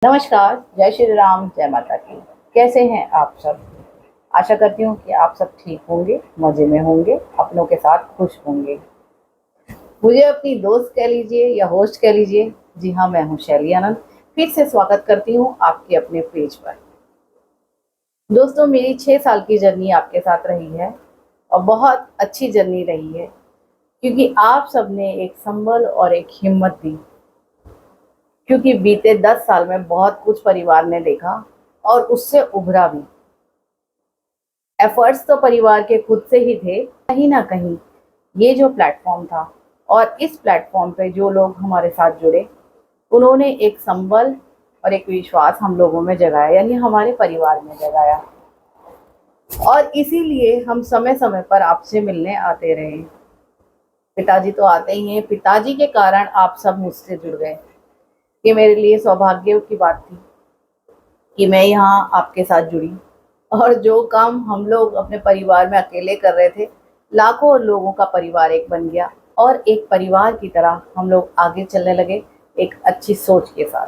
नमस्कार, जय श्री राम, जय माता की। कैसे हैं आप सब? आशा करती हूँ कि आप सब ठीक होंगे, मज़े में होंगे, अपनों के साथ खुश होंगे। मुझे अपनी दोस्त कह लीजिए या होस्ट कह लीजिए। जी हाँ, मैं हूँ शैली आनंद। फिर से स्वागत करती हूँ आपके अपने पेज पर। दोस्तों, मेरी 6 साल की जर्नी आपके साथ रही है और बहुत अच्छी जर्नी रही है, क्योंकि आप सबने एक संबल और एक हिम्मत दी। क्योंकि बीते 10 साल में बहुत कुछ परिवार ने देखा और उससे उभरा भी। एफर्ट्स तो परिवार के खुद से ही थे, कहीं ना कहीं ये जो प्लेटफॉर्म था और इस प्लेटफॉर्म पे जो लोग हमारे साथ जुड़े, उन्होंने एक संबल और एक विश्वास हम लोगों में जगाया, यानी हमारे परिवार में जगाया। और इसीलिए हम समय समय पर आपसे मिलने आते रहे। पिताजी तो आते ही हैं, पिताजी के कारण आप सब मुझसे जुड़ गए। ये मेरे लिए सौभाग्य की बात थी कि मैं यहाँ आपके साथ जुड़ी। और जो काम हम लोग अपने परिवार में अकेले कर रहे थे, लाखों लोगों का परिवार एक बन गया और एक परिवार की तरह हम लोग आगे चलने लगे, एक अच्छी सोच के साथ।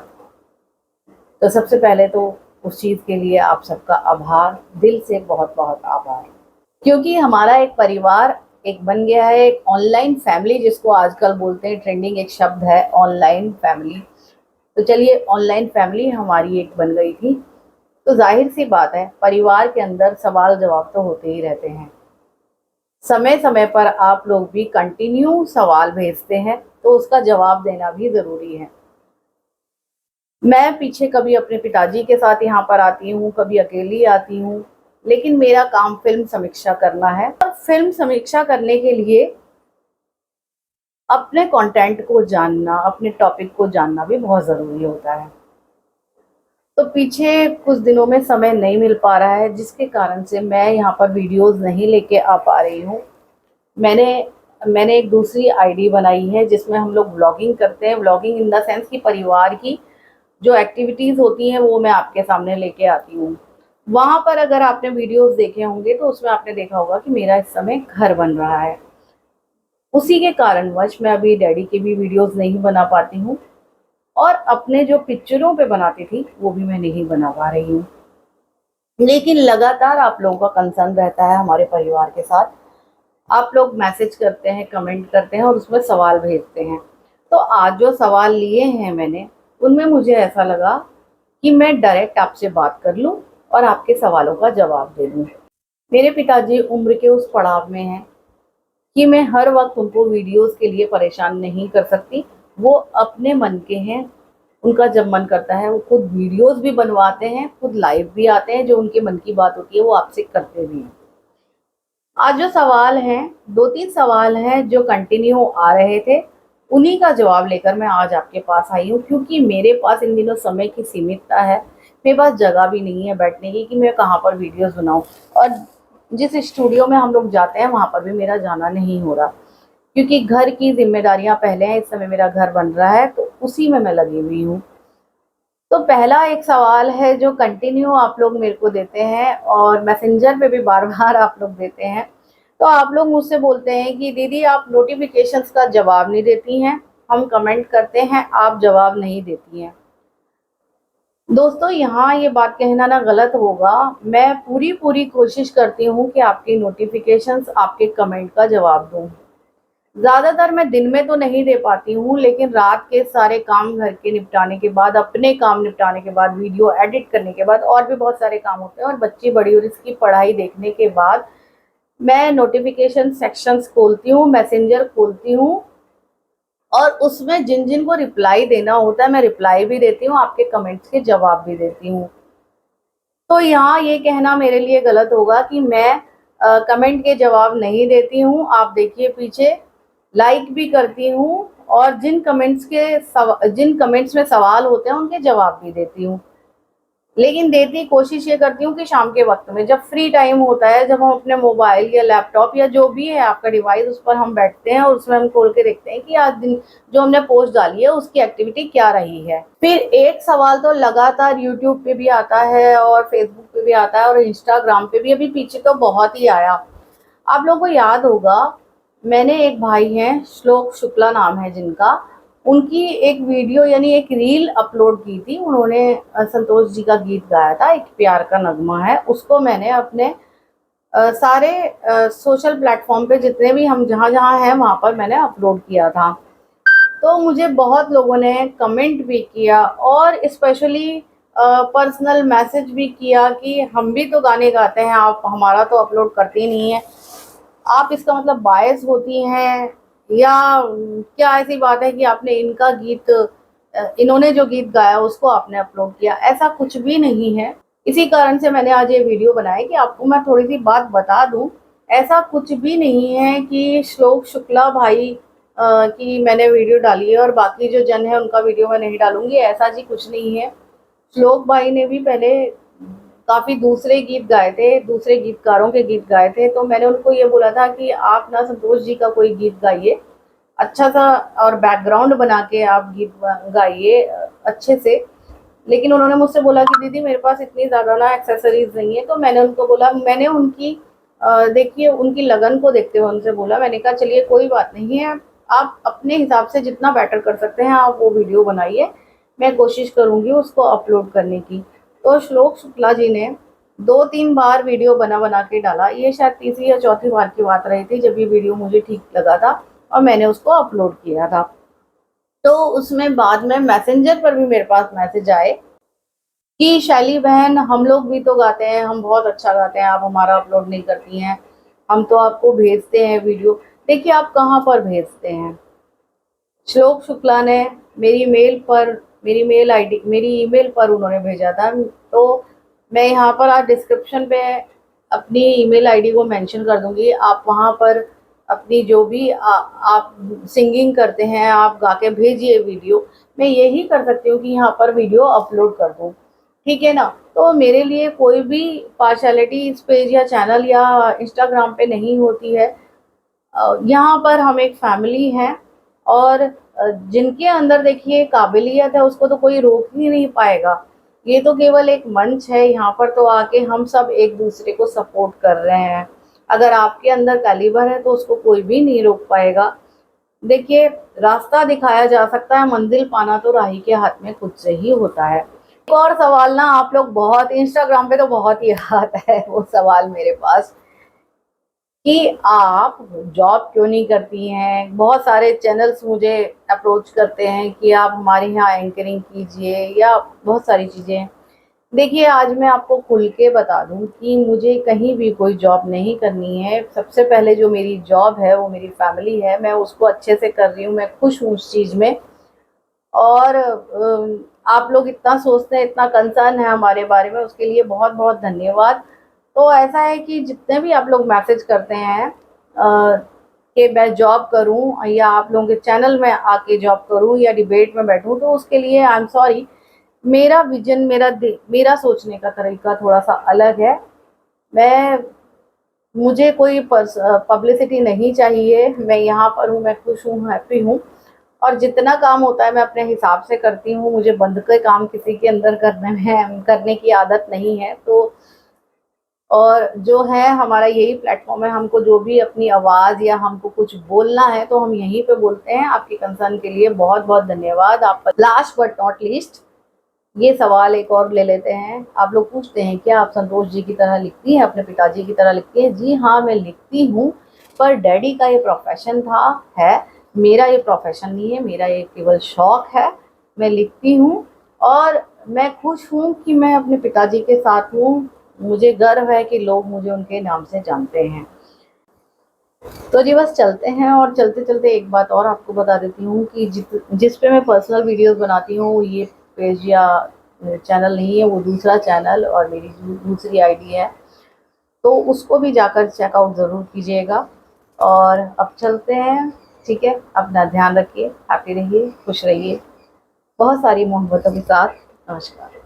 तो सबसे पहले तो उस चीज़ के लिए आप सबका आभार, दिल से बहुत बहुत आभार। क्योंकि हमारा एक परिवार एक बन गया है, एक ऑनलाइन फैमिली जिसको आजकल बोलते हैं, ट्रेंडिंग एक शब्द है ऑनलाइन फैमिली। तो चलिए, ऑनलाइन फैमिली हमारी एक बन गई थी। तो जाहिर सी बात है, परिवार के अंदर सवाल जवाब तो होते ही रहते हैं। समय समय पर आप लोग भी कंटिन्यू सवाल भेजते हैं, तो उसका जवाब देना भी ज़रूरी है। मैं पीछे कभी अपने पिताजी के साथ यहाँ पर आती हूँ, कभी अकेली आती हूँ, लेकिन मेरा काम फ़िल्म समीक्षा करना है। और फ़िल्म समीक्षा करने के लिए अपने कंटेंट को जानना, अपने टॉपिक को जानना भी बहुत ज़रूरी होता है। तो पीछे कुछ दिनों में समय नहीं मिल पा रहा है, जिसके कारण से मैं यहाँ पर वीडियोस नहीं लेके आ पा रही हूँ। मैंने मैंने एक दूसरी आईडी बनाई है जिसमें हम लोग व्लॉगिंग करते हैं। व्लॉगिंग इन द सेंस कि परिवार की जो एक्टिविटीज़ होती हैं वो मैं आपके सामने लेके आती हूँ। वहाँ पर अगर आपने वीडियोस देखे होंगे तो उसमें आपने देखा होगा कि मेरा इस समय घर बन रहा है। उसी के कारणवश मैं अभी डैडी की भी वीडियोस नहीं बना पाती हूँ और अपने जो पिक्चरों पे बनाती थी वो भी मैं नहीं बना पा रही हूँ। लेकिन लगातार आप लोगों का कंसर्न रहता है हमारे परिवार के साथ। आप लोग मैसेज करते हैं, कमेंट करते हैं और उसमें सवाल भेजते हैं। तो आज जो सवाल लिए हैं मैंने, उनमें मुझे ऐसा लगा कि मैं डायरेक्ट आपसे बात कर लूं और आपके सवालों का जवाब दे दूं। मेरे पिताजी उम्र के उस पड़ाव में हैं कि मैं हर वक्त उनको वीडियोस के लिए परेशान नहीं कर सकती। वो अपने मन के हैं, उनका जब मन करता है वो खुद वीडियोस भी बनवाते हैं, खुद लाइव भी आते हैं, जो उनके मन की बात होती है वो आपसे करते भी हैं। आज जो सवाल हैं, 2-3 सवाल हैं जो कंटिन्यू आ रहे थे, उन्हीं का जवाब लेकर मैं आज आपके पास आई हूँ। क्योंकि मेरे पास इन दिनों समय की सीमितता है, मेरे पास जगह भी नहीं है बैठने की कि मैं कहाँ पर वीडियोस बनाऊँ। और जिस स्टूडियो में हम लोग जाते हैं वहाँ पर भी मेरा जाना नहीं हो रहा, क्योंकि घर की जिम्मेदारियां पहले हैं। इस समय मेरा घर बन रहा है तो उसी में मैं लगी हुई हूँ। तो पहला एक सवाल है जो कंटिन्यू आप लोग मेरे को देते हैं और मैसेंजर पे भी बार बार आप लोग देते हैं। तो आप लोग मुझसे बोलते हैं कि दीदी आप नोटिफिकेशंस का जवाब नहीं देती हैं, हम कमेंट करते हैं आप जवाब नहीं देती हैं। दोस्तों, यहाँ ये बात कहना ना गलत होगा। मैं पूरी पूरी कोशिश करती हूँ कि आपकी नोटिफिकेशंस, आपके कमेंट का जवाब दूँ। ज़्यादातर मैं दिन में तो नहीं दे पाती हूँ, लेकिन रात के सारे काम घर के निपटाने के बाद, अपने काम निपटाने के बाद, वीडियो एडिट करने के बाद, और भी बहुत सारे काम होते हैं और बच्ची बड़ी और इसकी पढ़ाई देखने के बाद मैं नोटिफिकेशन सेक्शंस खोलती हूँ, मैसेंजर खोलती हूँ और उसमें जिन जिन को रिप्लाई देना होता है मैं रिप्लाई भी देती हूँ, आपके कमेंट्स के जवाब भी देती हूँ। तो यहाँ ये कहना मेरे लिए गलत होगा कि मैं कमेंट के जवाब नहीं देती हूँ। आप देखिए पीछे लाइक भी करती हूँ और जिन कमेंट्स में सवाल होते हैं उनके जवाब भी देती हूँ। लेकिन देती कोशिश ये करती हूँ कि शाम के वक्त में जब फ्री टाइम होता है, जब हम अपने मोबाइल या लैपटॉप या जो भी है आपका डिवाइस, उस पर हम बैठते हैं और उसमें हम खोल के देखते हैं कि आज दिन जो हमने पोस्ट डाली है उसकी एक्टिविटी क्या रही है। फिर एक सवाल तो लगातार यूट्यूब पे भी आता है और फेसबुक पे भी आता है और इंस्टाग्राम पे भी। अभी पीछे तो बहुत ही आया। आप लोगों को याद होगा, मैंने एक भाई हैं, श्लोक शुक्ला नाम है जिनका, उनकी एक वीडियो यानी एक रील अपलोड की थी उन्होंने। संतोष जी का गीत गाया था, एक प्यार का नगमा है, उसको मैंने अपने सारे सोशल प्लेटफॉर्म पे जितने भी हम जहाँ जहाँ हैं वहाँ पर मैंने अपलोड किया था। तो मुझे बहुत लोगों ने कमेंट भी किया और स्पेशली पर्सनल मैसेज भी किया कि हम भी तो गाने गाते हैं, आप हमारा तो अपलोड करती नहीं है, आप इसका मतलब बायस होती हैं या क्या ऐसी बात है कि आपने इनका गीत इन्होंने जो गीत गाया उसको आपने अपलोड किया। ऐसा कुछ भी नहीं है। इसी कारण से मैंने आज ये वीडियो बनाया कि आपको मैं थोड़ी सी बात बता दूं। ऐसा कुछ भी नहीं है कि श्लोक शुक्ला भाई की मैंने वीडियो डाली है और बाकी जो जन है उनका वीडियो मैं नहीं डालूंगी, ऐसा जी कुछ नहीं है। श्लोक भाई ने भी पहले काफ़ी दूसरे गीत गाए थे, दूसरे गीतकारों के गीत गाए थे, तो मैंने उनको ये बोला था कि आप ना संतोष जी का कोई गीत गाइए अच्छा सा और बैकग्राउंड बना के आप गीत गाइए अच्छे से। लेकिन उन्होंने मुझसे बोला कि दीदी मेरे पास इतनी ज़्यादा ना एक्सेसरीज नहीं है। तो मैंने उनको बोला, मैंने उनकी देखिए उनकी लगन को देखते हुए उनसे बोला, मैंने कहा चलिए कोई बात नहीं है, आप अपने हिसाब से जितना बेटर कर सकते हैं आप वो वीडियो बनाइए, मैं कोशिश करूँगी उसको अपलोड करने की। तो श्लोक शुक्ला जी ने 2-3 बार वीडियो बना बना के डाला, ये शायद तीसरी या चौथी बार की बात रही थी जब ये वीडियो मुझे ठीक लगा था और मैंने उसको अपलोड किया था। तो उसमें बाद में मैसेंजर पर भी मेरे पास मैसेज आए कि शैली बहन हम लोग भी तो गाते हैं, हम बहुत अच्छा गाते हैं, आप हमारा अपलोड नहीं करती हैं, हम तो आपको भेजते हैं वीडियो। देखिए आप कहाँ पर भेजते हैं। श्लोक शुक्ला ने मेरी मेल पर, मेरी मेल आईडी, मेरी ईमेल पर उन्होंने भेजा था। तो मैं यहाँ पर आज डिस्क्रिप्शन पे अपनी ईमेल आईडी को मेंशन कर दूंगी, आप वहाँ पर अपनी जो भी आप सिंगिंग करते हैं आप गा के भेजिए वीडियो। मैं यही कर सकती हूँ कि यहाँ पर वीडियो अपलोड कर दूँ, ठीक है ना। तो मेरे लिए कोई भी पार्शलिटी इस पेज या चैनल या इंस्टाग्राम पे नहीं होती है। यहाँ पर हम एक फैमिली हैं और जिनके अंदर देखिए काबिलियत है उसको तो कोई रोक ही नहीं पाएगा। ये तो केवल एक मंच है, यहाँ पर तो आके हम सब एक दूसरे को सपोर्ट कर रहे हैं। अगर आपके अंदर कैलिबर है तो उसको कोई भी नहीं रोक पाएगा। देखिए रास्ता दिखाया जा सकता है, मंजिल पाना तो राही के हाथ में खुद से ही होता है। एक और सवाल ना आप लोग बहुत इंस्टाग्राम पे तो बहुत ही आता है वो सवाल मेरे पास कि आप जॉब क्यों नहीं करती हैं। बहुत सारे चैनल्स मुझे अप्रोच करते हैं कि आप हमारे यहाँ एंकरिंग कीजिए या बहुत सारी चीज़ें। देखिए आज मैं आपको खुल के बता दूं कि मुझे कहीं भी कोई जॉब नहीं करनी है। सबसे पहले जो मेरी जॉब है वो मेरी फैमिली है, मैं उसको अच्छे से कर रही हूँ, मैं खुश हूँ उस चीज़ में। और आप लोग इतना सोचते हैं, इतना कंसर्न है हमारे बारे में, उसके लिए बहुत बहुत धन्यवाद। तो ऐसा है कि जितने भी आप लोग मैसेज करते हैं कि मैं जॉब करूं या आप लोगों के चैनल में आके जॉब करूं या डिबेट में बैठूं, तो उसके लिए आई एम सॉरी। मेरा विजन, मेरा सोचने का तरीका थोड़ा सा अलग है। मैं मुझे कोई पब्लिसिटी नहीं चाहिए, मैं यहाँ पर हूँ, मैं खुश हूँ, हैप्पी हूँ और जितना काम होता है मैं अपने हिसाब से करती हूँ। मुझे बंद के काम किसी के अंदर करने की आदत नहीं है। तो और जो है हमारा यही प्लेटफॉर्म है, हमको जो भी अपनी आवाज़ या हमको कुछ बोलना है तो हम यहीं पे बोलते हैं। आपके कंसर्न के लिए बहुत बहुत धन्यवाद। आप लास्ट बट नॉट लीस्ट ये सवाल एक और ले लेते हैं। आप लोग पूछते हैं क्या आप संतोष जी की तरह लिखती हैं, अपने पिताजी की तरह लिखती हैं? जी हाँ मैं लिखती हूँ, पर डैडी का ये प्रोफेशन था है, मेरा ये प्रोफेशन नहीं है, मेरा ये केवल शौक है। मैं लिखती हूँ और मैं खुश हूँ कि मैं अपने पिताजी के साथ हूँ। मुझे गर्व है कि लोग मुझे उनके नाम से जानते हैं। तो जी बस चलते हैं और चलते चलते एक बात और आपको बता देती हूँ कि जिस पे मैं पर्सनल वीडियोस बनाती हूँ ये पेज या चैनल नहीं है, वो दूसरा चैनल और मेरी दूसरी आईडी है, तो उसको भी जाकर चेकआउट ज़रूर कीजिएगा। और अब चलते हैं, ठीक है। अपना ध्यान रखिए, हैप्पी रहिए, खुश रहिए, बहुत सारी मोहब्बतों के साथ। नमस्कार।